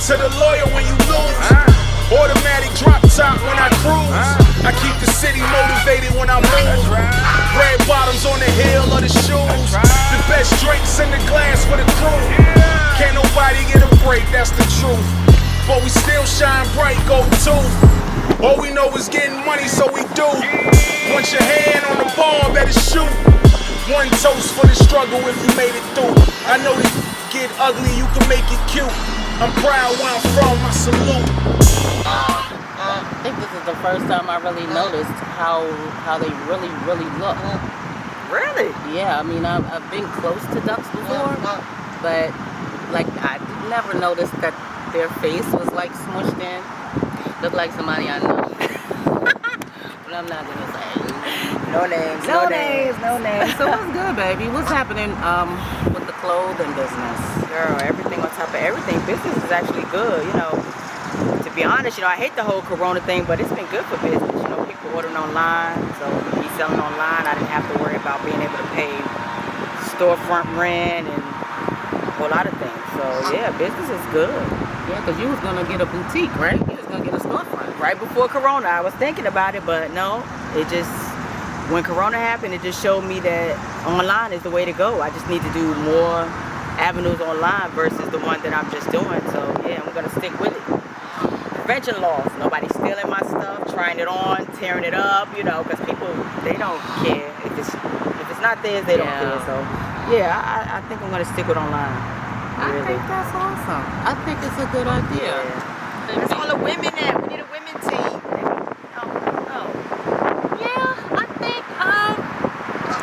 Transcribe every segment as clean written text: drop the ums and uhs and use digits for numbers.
to the lawyer when you lose. Automatic drop top when I cruise. I keep the city motivated when I move. Red bottoms on the heel of the shoes. The best drinks in the glass for the crew. Can't nobody get a break, that's the truth. But we still shine bright, gold tooth. All we know is getting money, so we do. Once your hand on the ball, better shoot. One toast for the struggle if you made it through. I know that get ugly, you can make it cute. I'm proud where I'm from, I salute. I think this is the first time I really noticed how they really look. Really? Yeah, I mean, I've been close to ducks before, but like I never noticed that their face was like smushed in. Looked like somebody I know. But I'm not gonna say. No names. No names. So what's good, baby? What's happening with the clothing business? Girl, everything on top of everything. Business is actually good, you know. To be honest, you know, I hate the whole Corona thing, but it's been good for business. You know, people ordering online, so me selling online, I didn't have to worry about being able to pay storefront rent and a whole lot of things. So yeah, business is good. Yeah, because you was gonna get a boutique, right? You was gonna get a storefront. Right before Corona, I was thinking about it, but no, it just, when Corona happened, it just showed me that online is the way to go. I just need to do more avenues online versus the one that I'm just doing. So yeah, I'm gonna stick with it. Prevention laws, nobody's stealing my stuff, trying it on, tearing it up, you know, because people, they don't care. If it's not theirs, they don't care. So yeah, I think I'm gonna stick with online. I think that's awesome. I think it's a good idea. Yeah. That's all the women at. We need a women team. Yeah, I think,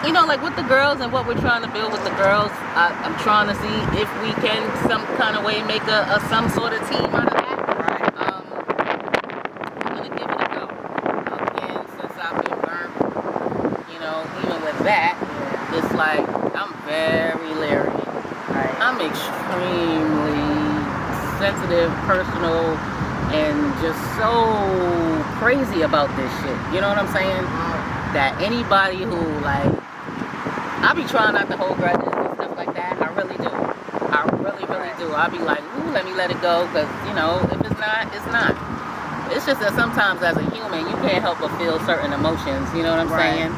you know, like with the girls and what we're trying to build with the girls, I'm trying to see if we can some kind of way make some sort of team out of that. That it's like I'm very leery. I'm extremely sensitive, personal, and just so crazy about this shit. You know what I'm saying? That anybody who like, I be trying not to hold grudges and stuff like that. I really do. I really do. I be like, ooh, let me let it go, because you know, if it's not, it's not. It's just that sometimes as a human, you can't help but feel certain emotions. You know what I'm saying?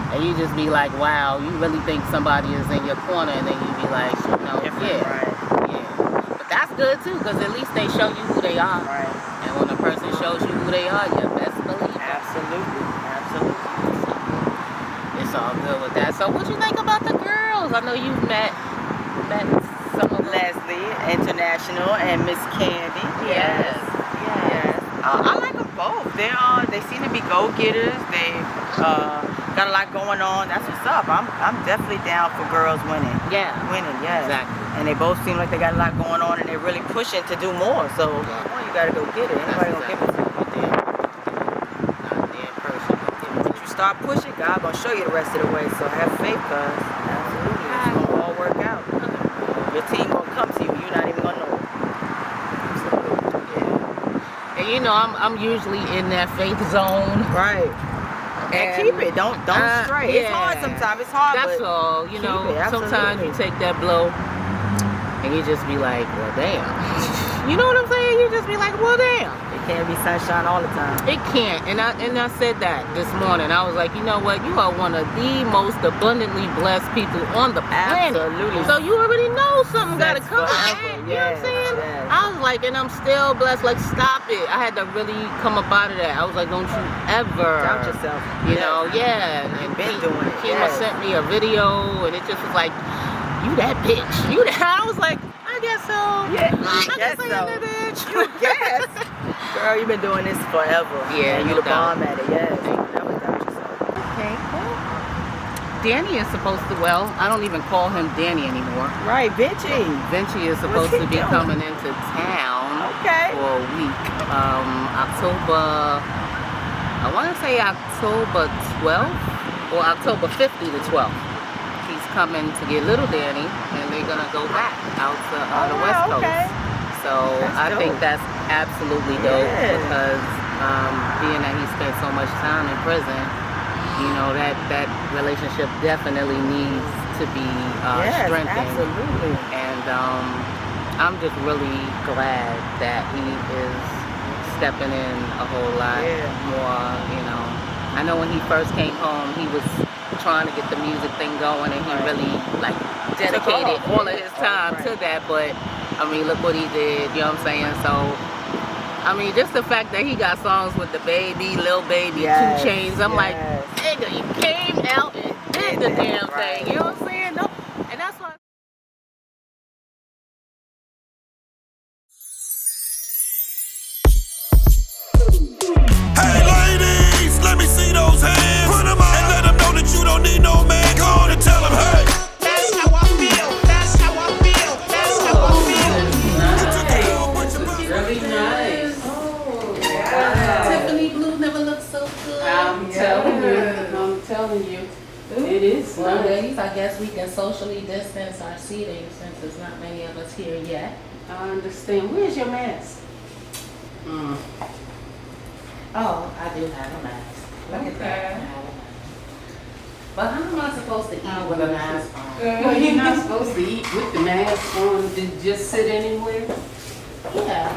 And you just be like, wow, you really think somebody is in your corner, and then you be like, you know, yeah. But that's good too, because at least they show you who they are. Right. And when a person shows you who they are, you best believe it. Absolutely. It's all good with that. So what you think about the girls? I know you've met some of them. Leslie, International, and Miss Candy. Yes. I like them both. They seem to be go-getters. They got a lot going on. That's what's up. I'm definitely down for girls winning. Yeah. Winning, yes. Exactly. And they both seem like they got a lot going on, and they're really pushing to do more. So, well, you gotta go get it. Anybody gonna give it to you? If you start pushing, God gonna show you the rest of the way. So have faith, cuz. Absolutely. It's gonna all work out. Your team gonna come to you. You're not even gonna know it. And you know, I'm usually in that faith zone. Right. And keep it. Don't stray. It's hard sometimes. It's hard. That's all. You know, sometimes you take that blow and you just be like, well, damn. You know what I'm saying? You just be like, well, damn. It can't be sunshine all the time. It can't. And I said that this morning. I was like, you know what? You are one of the most abundantly blessed people on the planet. Absolutely. So you already know something got to come forever. You know what I'm saying? Yes. I was like, and I'm still blessed. Like, stop it. I had to really come up out of that. I was like, don't you ever doubt yourself. You know, And been doing it. Kima sent me a video, and it just was like, you that bitch. You that. I was like, I guess so. Yeah, I guess I am so. that bitch. You guess. Girl, you've been doing this forever. Yeah, and you the bomb at it. Yes. Never doubt yourself. Okay. Well, Danny is supposed to. Well, I don't even call him Danny anymore. Right, Vinci. Vinci is supposed to be coming into town. Okay. For a week. October. I want to say October 12th or October 5th through the 12th. He's coming to get little Danny, and they're gonna go back out to the West Coast. So I think that's absolutely dope because being that he spent so much time in prison, you know, that relationship definitely needs to be strengthened. Absolutely. And I'm just really glad that he is stepping in a whole lot more, you know. I know when he first came home, he was trying to get the music thing going, and he really like dedicated all of his time to that. But I mean, look what he did, you know what I'm saying? So I mean, just the fact that he got songs with the baby, Lil Baby, 2 Chainz, I'm like, nigga, you came out and did the damn thing, you know what I'm saying? No, and that's why. Hey ladies, let me see those hands. Put them up and let them know that you don't need no man. Go on and tell them, hey. That's how I feel. That's how I feel. That's how I feel. Nice. This is really nice. Oh, yeah. Tiffany blue never looked so good. I'm telling you. It is nice. Days, I guess we can socially distance our seating since there's not many of us here yet. I understand. Where's your mask? Oh, I do have a mask. Look at that. I have a mask. But how am I supposed to eat with a mask on? Well, you're not supposed to eat with the mask on. Just sit anywhere. Yeah,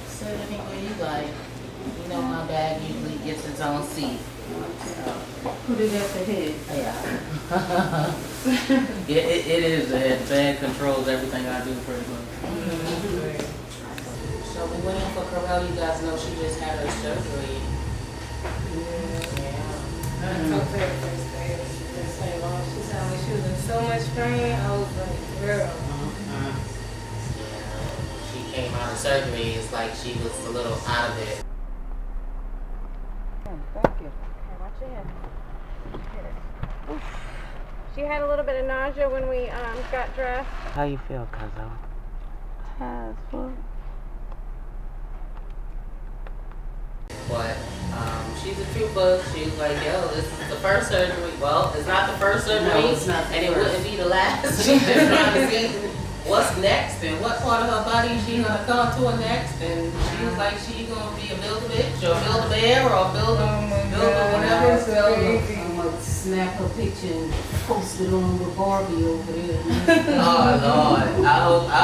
sit anywhere you like. You know, my bag usually gets its own seat. Put it at the head. Yeah. It is. The bag controls everything I do pretty much. So we went in for Corel. You guys know she just had her surgery. I talked to her first day. She told me she was in so much pain. I was like, girl. She came out of surgery. It's like she was a little out of it. Thank you. Okay, watch your head. She had a little bit of nausea when we got dressed. How you feel, Cuzzo? But she's a trooper. She's like, yo, this is the first surgery. Well, it's not the first surgery, and it wouldn't be the last. She's just trying to see what's next and what part of her body she's gonna contour next. And she was like, she gonna be a Build-A-Bitch or Build-A-Bear or build a whatever. I'm gonna snap her picture and post it on with Barbie over there. Oh Lord, I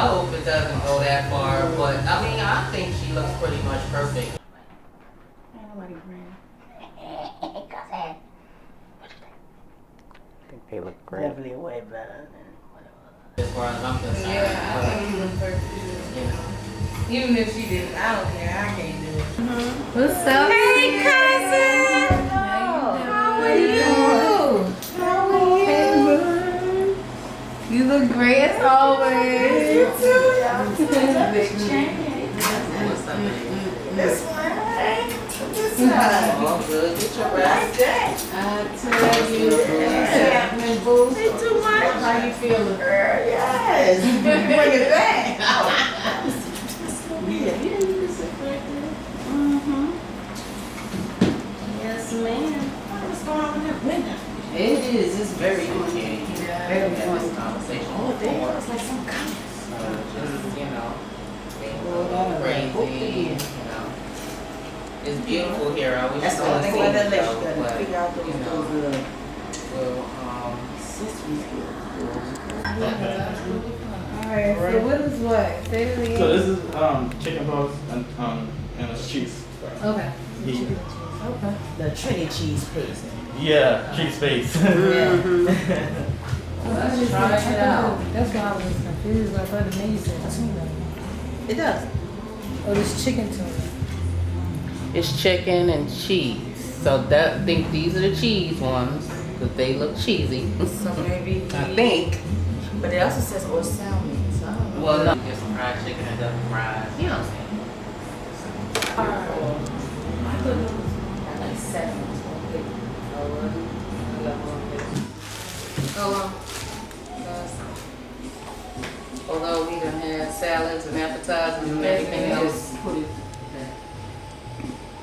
hope it doesn't go that far. But I mean, I think she looks pretty much perfect. I think they look great. Definitely way better than As far as I'm concerned. Yeah, I think you look perfect. You know. Even if she did, I don't care. I can't do it. What's up? Hey, cousin. How are you? You look great as always. You too. Big change. What's up, baby? this one. All good. Get your rest. I tell you, what's happening, boo? Too much. How you feeling? Girl, yes. Bring it back. Yes, ma'am. What's going on with that window? It is. It's very okay. Very nice conversation. Oh, damn. It's like some kind. Just, you know, being a little crazy, you know. It's beautiful here. I wish That's the you only could thing with see that it, lake. though, You gotta but, figure out those, you know, well, Alright, so what is what? Say it again. So this is chicken balls and a cheese. Okay. Yeah, Okay. The Trinity cheese paste. yeah, cheese face. Let's try it out. That's why I was confused. I thought the menu said tuna. It does. Oh, this chicken tuna. it's chicken and cheese. So I think these are the cheese ones, because they look cheesy. So maybe. I think. But it also says or salmon. So I don't know. Well, no, get some fried chicken and double fries. You know what I'm saying? I thought it was like 7. Although we done had salads and appetizers and everything else.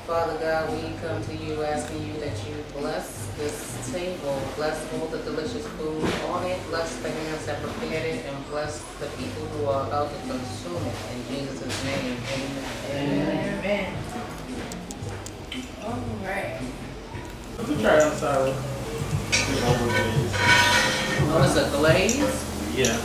Father God, we come to you asking you that you bless this table, bless all the delicious food on it, bless the hands that prepared it, and bless the people who are about to consume it. In Jesus' name, amen. Amen. All right. You can try it on the side. Oh, it's a glaze? Yeah.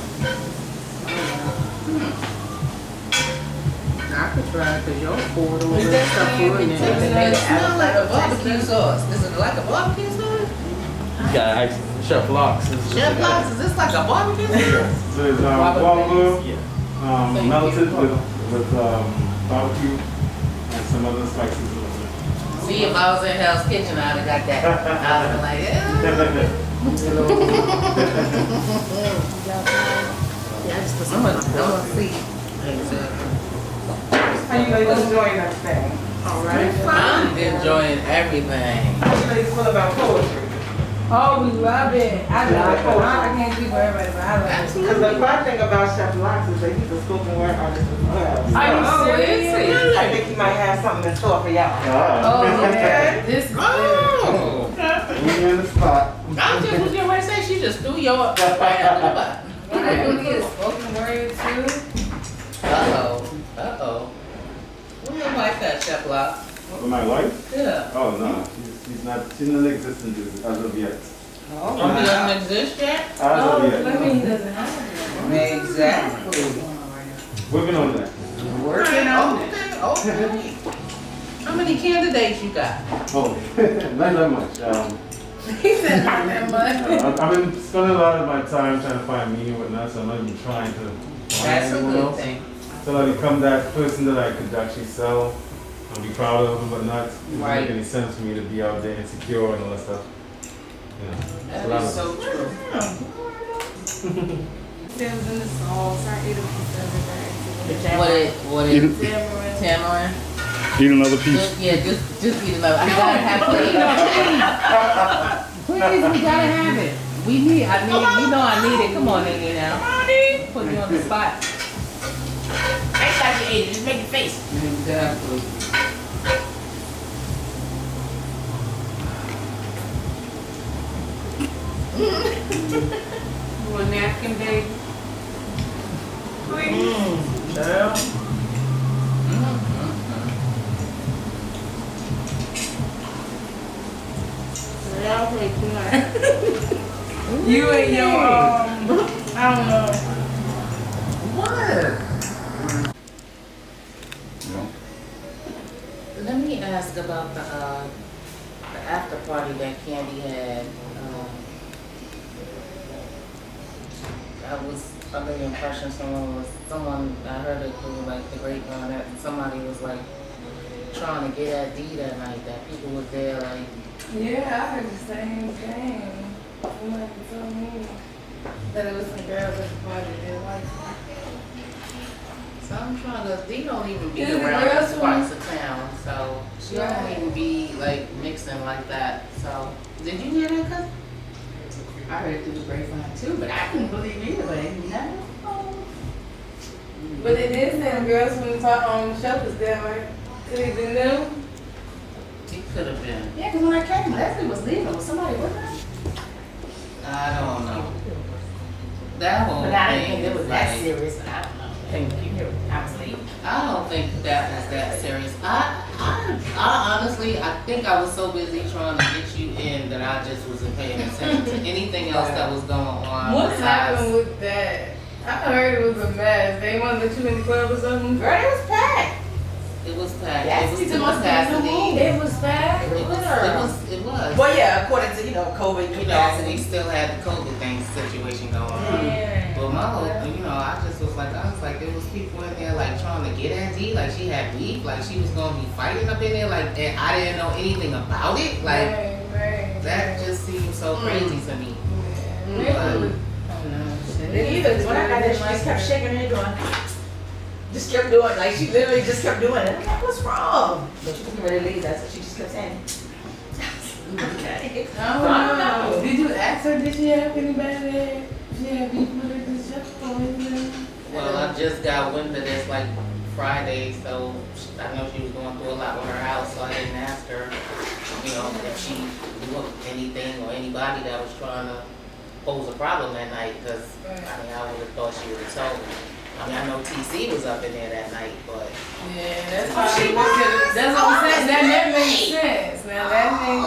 could try because y'all poured all Is that that stuff saying in it there. tastes It smells like a barbecue sauce. Is it like a barbecue sauce? You got Chef Locks. Chef Locks, is this like a barbecue sauce? So there's guava, melted with barbecue and some other spices. See, if I was in Hell's Kitchen, I'd have got that. I'd have been like, yeah. I'm gonna see. How you ladies enjoying that thing? All right. I'm enjoying everything. How you ladies feel about poetry? Oh, we love it. I love it. I can't speak for everybody, but I love it. Because the fun thing about Chef Locks is that he's a spoken word artist as well. Are you serious? I think he might have something in store for y'all. Oh, yeah. This is Oh! We in the spot. I just was getting ready to say she just threw your right under the butt. I really is spoken word too. Uh-oh. What your wife got, Chef Lock? With my wife? Yeah. Oh no, she's not in existence as of yet. Oh, he doesn't exist yet? As of yet. I mean, he doesn't have it. Exactly. Working on that. Working on it. Okay. How many candidates you got? Oh, not that much. He said not that much. I've been spending a lot of my time trying to find me and whatnot, so I'm not even trying to find That's a anyone good else. thing. So I become that person that I could actually sell and be proud of and whatnot. It doesn't Right. make any sense for me to be out there insecure and all that stuff. You know, it's a That lot is of- so true. Stems in the sauce. I eat them every day. What is tamarind? Eat another piece. Just eat another. I gotta have to eat Please, we gotta have it. You know I need it. Come on, Nene now. Put me on the spot. Act like you ate it. Just make your face. Exactly. You a napkin, baby? Please. Girl. Y'all play too much. You and your, I don't know. What? Let me ask about the after party that Candy had. I was under the impression someone I heard it through like the grapevine that somebody was like trying to get at D that night. That people was there like. Yeah, I heard the same thing. Somebody told me that it was some girls at the party that like. So I'm trying to. D don't even be Is it around girls these parts of town, so she don't even be like mixing like that. So did you hear that, cousin? I heard it through the grapevine too, but I couldn't believe either way. No. But it is them girls from the shelters there, right? Could it be new? It could have been. Yeah, because when I came, Leslie was leaving. Was somebody with her? I don't know. That whole But I didn't think it was that like, serious, but I don't know. Thank you. I was late. I don't think that was that serious. I honestly, I think I was so busy trying to get you in that I just wasn't paying attention to anything else that was going on. What besides- happened with that? I heard it was a mess. They wanted to let you in the club or something? Girl, it was packed. It was packed. Yes, It was we to took my capacity. It was packed? It was. Well, yeah, according to, COVID We capacity. still had the COVID thing situation going on. Yeah. But my whole, I was like, there was people in there like trying to get at D, like she had beef, like she was gonna be fighting up in there, like, and I didn't know anything about it, like, that just seemed so crazy to me. Even when I got there, she just kept shaking her head going, just kept doing, like she literally just kept doing it. I'm like, what's wrong? But she couldn't really leave, that's what she just kept saying. Okay. I don't know. Did you ask her, did she have anybody there? She had people at the shop or anything? Well, I just got wind that it's like Friday, so I know she was going through a lot with her house, so I didn't ask her, if she knew of anything or anybody that was trying to pose a problem that night, because, I would have thought she would have told me. I know TC was up in there that night, but. Yeah, that's probably that's what I'm saying. That makes sense. Now that makes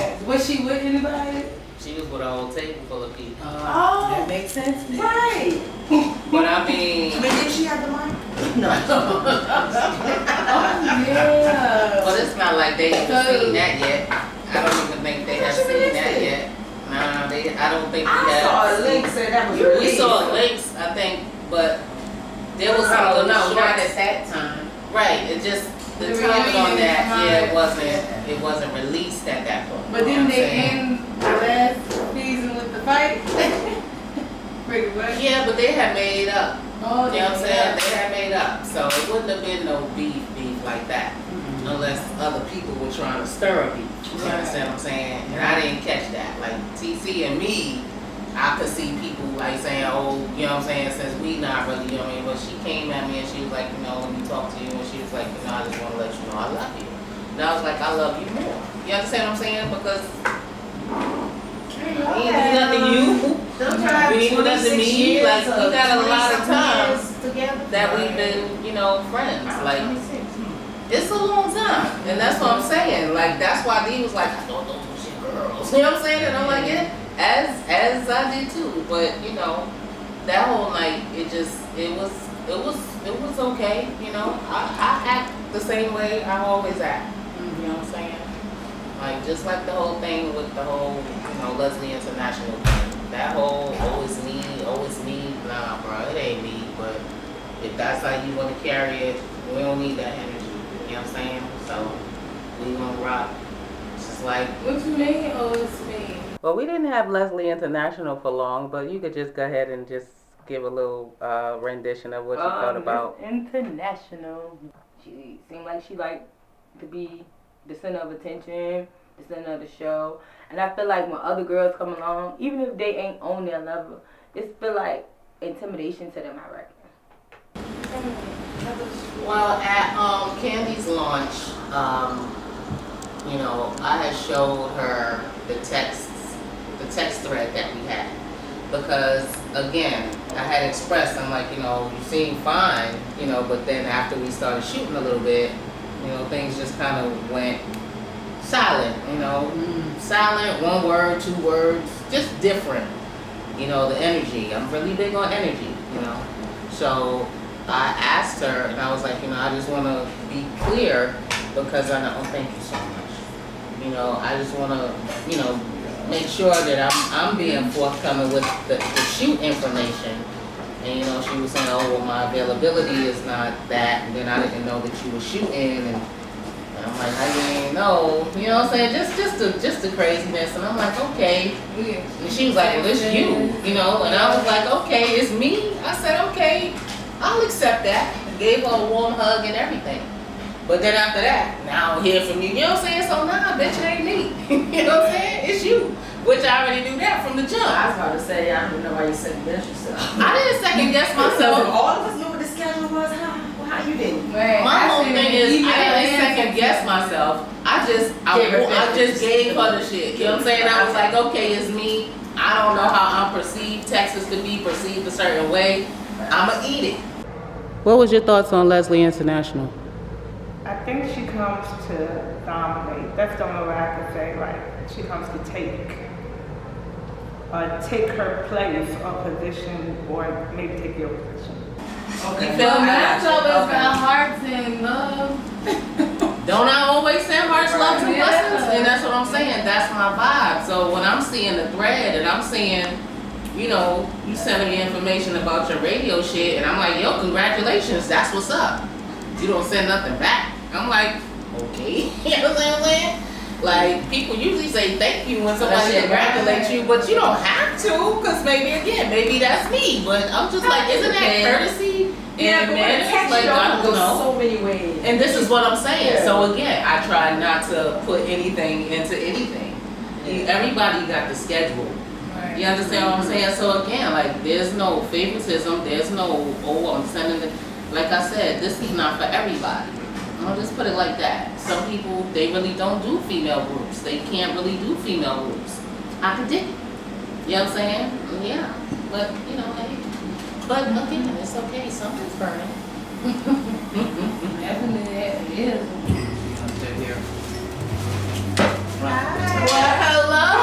sense. Was she with anybody? She was with a whole table full of people. That makes sense. Then. Right. But I mean. But did she have the mic? No. like they haven't seen that yet. I don't even think they have seen that yet. Nah, I don't think we have. I saw a link said that was We released. saw links, I think, but there was some Oh, little no, not shorts. at that time. Right, it just, the The timing on release that, time. yeah, it wasn't released at that point. But You know didn't what they I'm saying? end the last season with the fight? Pretty much. Yeah, but they had made up. Oh, You know what I'm saying? yeah. They had made up. So it wouldn't have been no beef like that. Unless other people were trying to stir a beef. You understand what I'm saying? And I didn't catch that. Like TC and me, I could see people like saying, oh, you know what I'm saying, since we not really, you know what I mean? But she came at me and she was like, you know, let me talk to you. And she was like, you know, I just want to let you know I love you. And I was like, I love you more. You understand what I'm saying? Because we ain't do nothing to you. We ain't do nothing to me. Like, we got a lot of time that we've been, you know, friends. Like, it's a long time. And that's what I'm saying. Like, that's why D was like, I don't know who's your girls. You know what I'm saying? And I'm like, yeah, as I did too. But, you know, that whole night, it was okay. You know, I act the same way I always act. You know what I'm saying? Like, just like the whole thing with the whole, you know, Leslie International thing. That whole, always me, nah, bro, it ain't me. But if that's how you want to carry it, we don't need that energy. You know what I'm saying? So, we gonna rock. Just like, What you mean? Oh, it's me. Well, we didn't have Leslie International for long, but you could just go ahead and just give a little rendition of what you thought about. International. She seemed like she liked to be the center of attention, the center of the show. And I feel like when other girls come along, even if they ain't on their level, it's feel like intimidation to them, I reckon. well, at Candy's launch, you know, I had showed her the text thread that we had. Because, again, I had expressed, I'm like, you know, you seem fine, you know, but then after we started shooting a little bit, you know, things just kind of went silent, you know, silent, one word, two words, just different, you know, the energy. I'm really big on energy, you know. So I asked her, and I was like, you know, I just want to be clear because I know, oh, thank you so much. You know, I just want to, you know, make sure that I'm being forthcoming with the shoot information. And, you know, she was saying, oh, well, my availability is not that. And then I didn't know that you were shooting. And I'm like, I didn't know. You know what I'm saying? Just the craziness. And I'm like, okay. And she was like, well, it's you. You know? And I was like, okay, it's me. I said, okay, I'll accept that. I gave her a warm hug and everything. But then after that, now I don't hear from you. You know what I'm saying? So nah, bitch, it ain't me. You know what I'm saying? It's you. Which I already knew that from the jump. I was about to say, I don't know why you second guess yourself. I didn't second guess myself. All of us knew what the schedule was. How you didn't? My whole thing is, I didn't second guess myself. I just gave her the shit. You know what I'm saying? I was like, okay, it's me. I don't know how I'm perceived. Texas to be perceived a certain way. I'ma eat it. What was your thoughts on Leslie International? I think she comes to dominate. That's the only way I can say. Like, she comes to take her place or position, or maybe take your position. Okay. You feel me? I always got hearts and love. Don't I always send hearts, love, and blessings? And that's what I'm saying. That's my vibe. So when I'm seeing the thread and I'm seeing, you know, you sending me information about your radio shit, and I'm like, yo, congratulations, that's what's up. You don't send nothing back. I'm like, okay. You know what I'm saying? Like, people usually say thank you when somebody congratulates you, but you don't have to, because maybe that's me. But I'm just like, isn't that courtesy? Yeah, but manners? Like, I don't know. So many ways. And this is what I'm saying. Yeah. So again, I try not to put anything into anything. Everybody got the schedule. Right. You understand what I'm saying? So again, like, there's no favoritism. There's no, oh, I'm sending it. Like I said, this is not for everybody. I'll just put it like that. Some people, they really don't do female groups. They can't really do female groups. I can dig it. You know what I'm saying? Yeah. But, you know, hey. But again, it's okay. Something's burning. Definitely it is. I'm still here. Well, hello.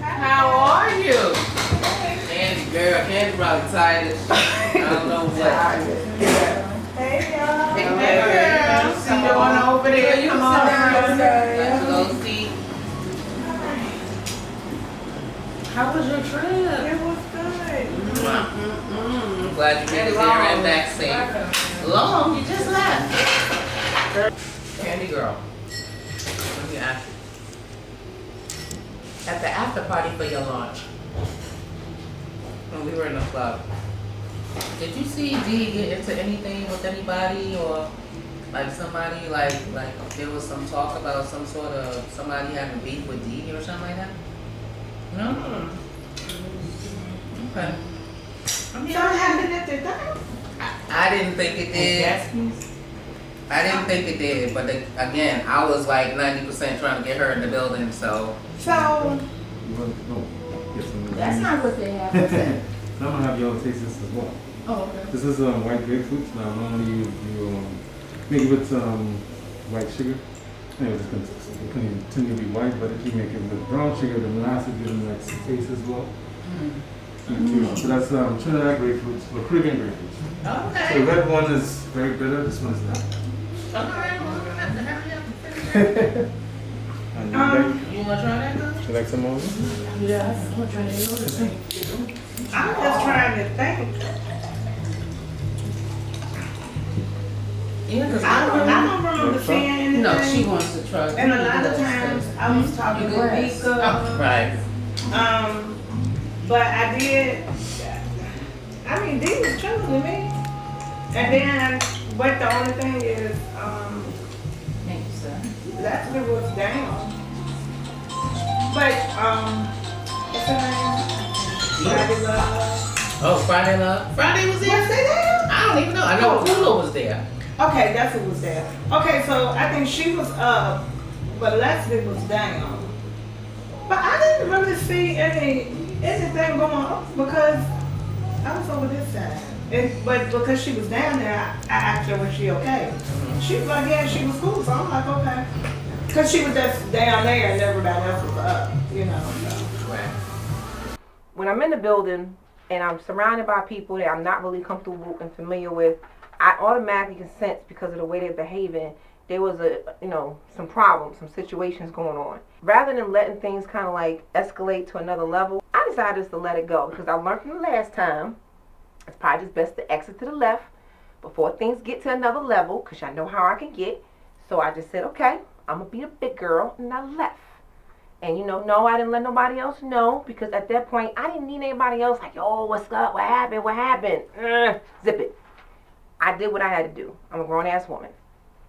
How are you? Candy, girl. Candy probably tired. I don't know what. Hey y'all. Hey girl. See you on over there. You Come was How was your trip? It was good. I'm glad you made it there and back safe. Long, you just left. Candy girl, let me ask you. At the after party for your launch, when we were in the club, did you see D get into anything with anybody, or like somebody like there was some talk about some sort of somebody having beef with D or something like that? No. Okay. Something happened at the time? I didn't think it did. I didn't think it did, but again, I was like 90% trying to get her in the building, so. So. That's not what they have. So I'm gonna have y'all taste this as well. Oh, okay. This is white grapefruit. Now normally you make it with white sugar. Anyway, it's gonna continue to be white, but if you make it with brown sugar, the molasses gives them like taste as well. So that's Trinidad grapefruits or Caribbean grapefruits. Okay. So the red one is very bitter. This one is not. Okay, well, we're gonna have to hurry up. And You wanna try that girl? you like some more? Yeah, I'm trying to do this. I'm just trying to think. Yeah, cause I don't remember seeing anything. No, she wants to try. And a lot of times I was talking to Mika. Right. But I did. I mean, D was chilling with me. And then, but the only thing is, Thank you, sir. Leslie was down. But what's her name? Friday Love. Oh, Friday Love. Friday was there? Was they there? I don't even know. I know Hulu was there. Okay, that's who was there. Okay, so I think she was up, but Leslie was down. But I didn't really see anything going on because I was over this side. But because she was down there, I asked her was she okay. She was like, yeah, she was cool. So I'm like, okay. Because she was just down there and everybody else was up, you know. So. Right. When I'm in the building and I'm surrounded by people that I'm not really comfortable and familiar with, I automatically can sense because of the way they're behaving, there was some problems, some situations going on. Rather than letting things kind of like escalate to another level, I decided just to let it go because I learned from the last time, it's probably just best to exit to the left before things get to another level because I know how I can get. So I just said, okay, I'm going to be a big girl, and I left. And no, I didn't let nobody else know because at that point, I didn't need anybody else like, yo, what's up, what happened? Zip it. I did what I had to do. I'm a grown-ass woman.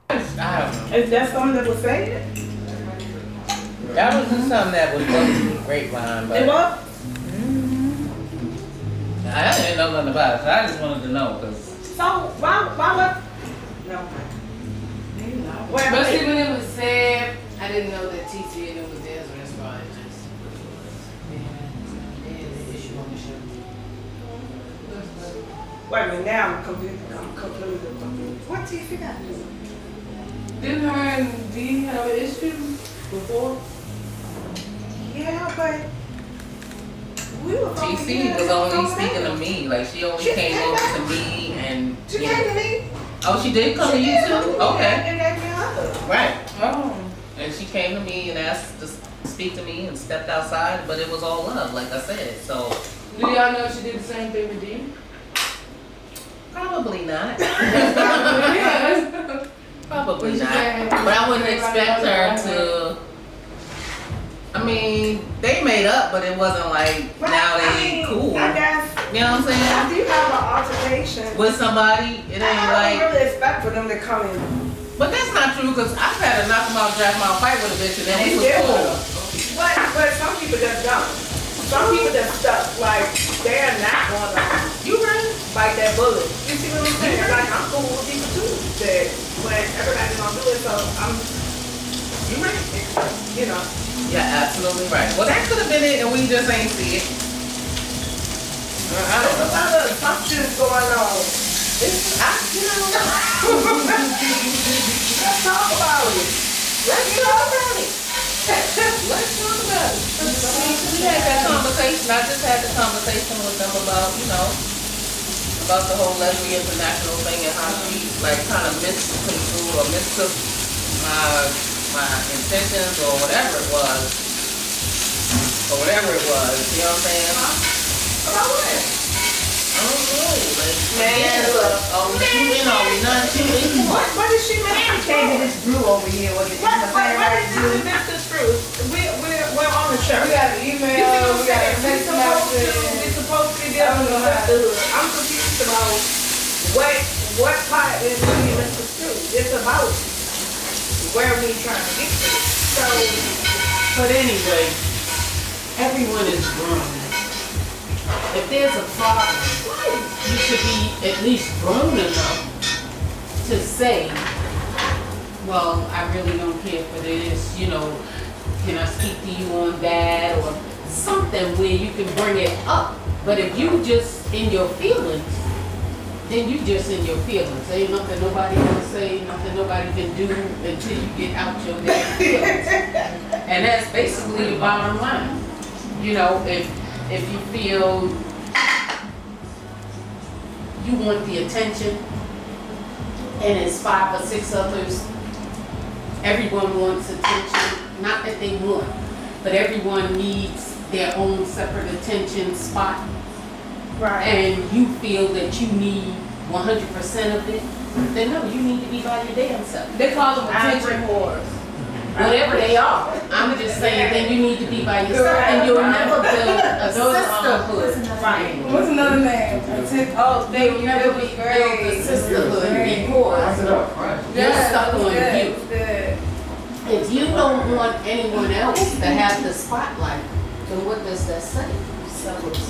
I don't know. Is that something that was said? That was just something that was going through the grapevine, but It was? I didn't know nothing about it, so I just wanted to know, because... So, why was... No. Well, Especially when it was said, I didn't know that TC and it was there, so that's why it just they had an issue on the show. Wait a minute, now I'm completely confused. What TC got? Didn't her and D have an issue before? Yeah, but we were TC was only speaking to me, like she only came over to me and... She came to me. Oh, she did come to you too? Okay. And gave me a hug. Right. Oh. And she came to me and asked to speak to me and stepped outside, but it was all love, like I said, so... Do y'all know she did the same thing with D? Probably not. Probably not. But I wouldn't expect her to... I mean, they made up, but it wasn't like, now they cool. I guess. You know what I'm saying? After you have an altercation with somebody, it ain't I like... don't really expect for them to come in. But that's not true, because I've had to knock them out, drag them out, fight with a bitch, and then we was cool. But some people just don't. Some people just stuck, like, they're not going to bite that bullet. You see what I'm saying? Like, I'm cool with people too, but everybody's going to do it, so I'm... You right. You know. Yeah, absolutely right. Well, that could have been it, and we just ain't see it. I don't know. There's a lot of assumptions going on. Let's talk about it. Let's talk about it. We had that conversation. I just had the conversation with them about, about the whole lesbian international thing and how she, like, kind of misconstrued or mistook my intentions or whatever it was, or or whatever it was. You know what I'm saying? About what? I don't know. Man, look. What did she make? Candy this brew over here. Was it What did she misconstrue? We're on the show. We got an email, we got a text message. We're supposed to be dealing with sisterhood. I'm confused about what part is being misconstrued. It's about where we trying to get to. So, But anyway, everyone is grown. If there's a problem, you should be at least grown enough to say, well, I really don't care for this, you know, can I speak to you on that, or something where you can bring it up. But if you just in your feelings, then you just in your feelings. Ain't nothing nobody can say, nothing nobody can do until you get out your damn feelings. And that's basically the bottom line. You know, if you feel you want the attention and it's 5 or 6 others, everyone wants attention. Not that they want, but everyone needs their own separate attention spot. right. And you feel that you need 100% of it, then no, you need to be by your damn self. They call them attention whores. Whatever they are, I'm just saying, then you need to be by yourself, and you'll never build a sisterhood. Right. What's another name? They will never be build a sisterhood because you're stuck on you. If you don't want anyone else to have the spotlight, then what does that say?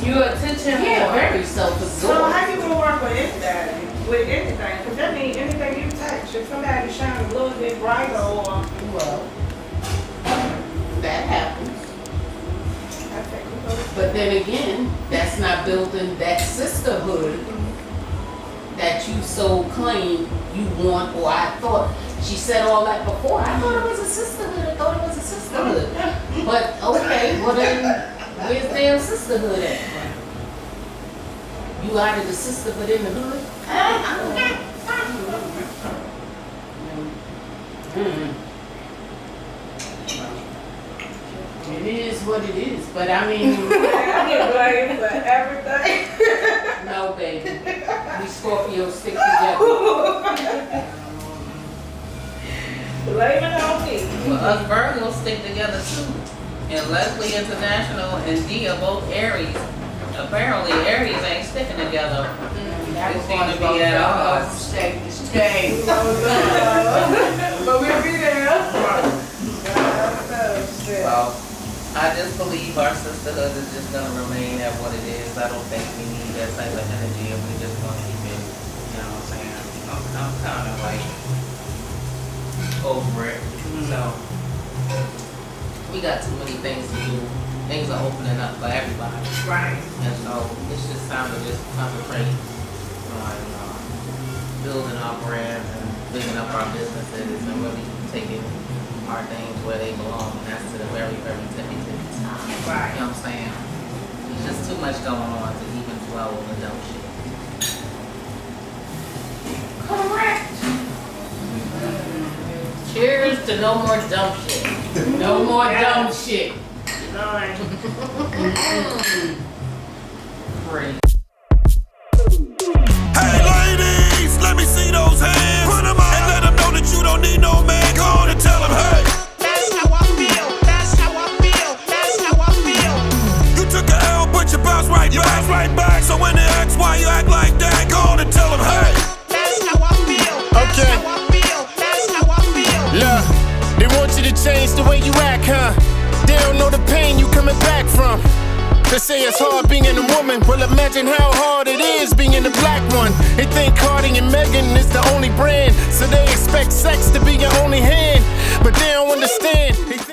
You're attention Yeah, whore. very So self-absorbed. how you gonna work with anything? With anything? Because that means anything you touch, if somebody shines a little bit brighter or Well, that happens. I think we go. But then again, that's not building that sisterhood that you so claim you want, or I thought, she said all that before. I thought it was a sisterhood. I thought it was a sisterhood. But okay, well then, where's damn sisterhood at? You out of the sisterhood in the hood? It is what it is, but I mean, I get blamed for everything. no baby, we Scorpios stick together. Blame it on me. Well, us Virgos stick together too. And Leslie International and D are both Aries. Apparently Aries ain't sticking together. They seem to be at odds. But we'll be there. Well, I just believe our sisterhood is just gonna remain at what it is. I don't think we need that type of energy, and we just gonna keep it. You know what I'm saying? I'm kind of like over it. So we got too many things to do. Things are opening up for everybody. Right. And so it's just time to just concentrate on building our brand and building up our businesses and really taking our things where they belong. And that's to the very, very tippy top. Right. You know what I'm saying? There's just too much going on to even dwell on the dumb shit. Correct. Cheers to no more dumb shit. No more dumb shit. Nine. Great. Hey ladies, let me see those hands. Put 'em up and let 'em know that you don't need no man. Go on and tell 'em, hey. That's how I feel. That's how I feel. That's how I feel. You took a L, but you bounce right back. So when they ask why you act like that, go on and tell 'em, hey. That's how I feel. That's how I feel. That's how I feel. Look, they want you to change the way you act, huh? They don't know the pain you coming back from. They say it's hard being a woman. Well, imagine how hard it is being the black one. They think Cardi and Megan is the only brand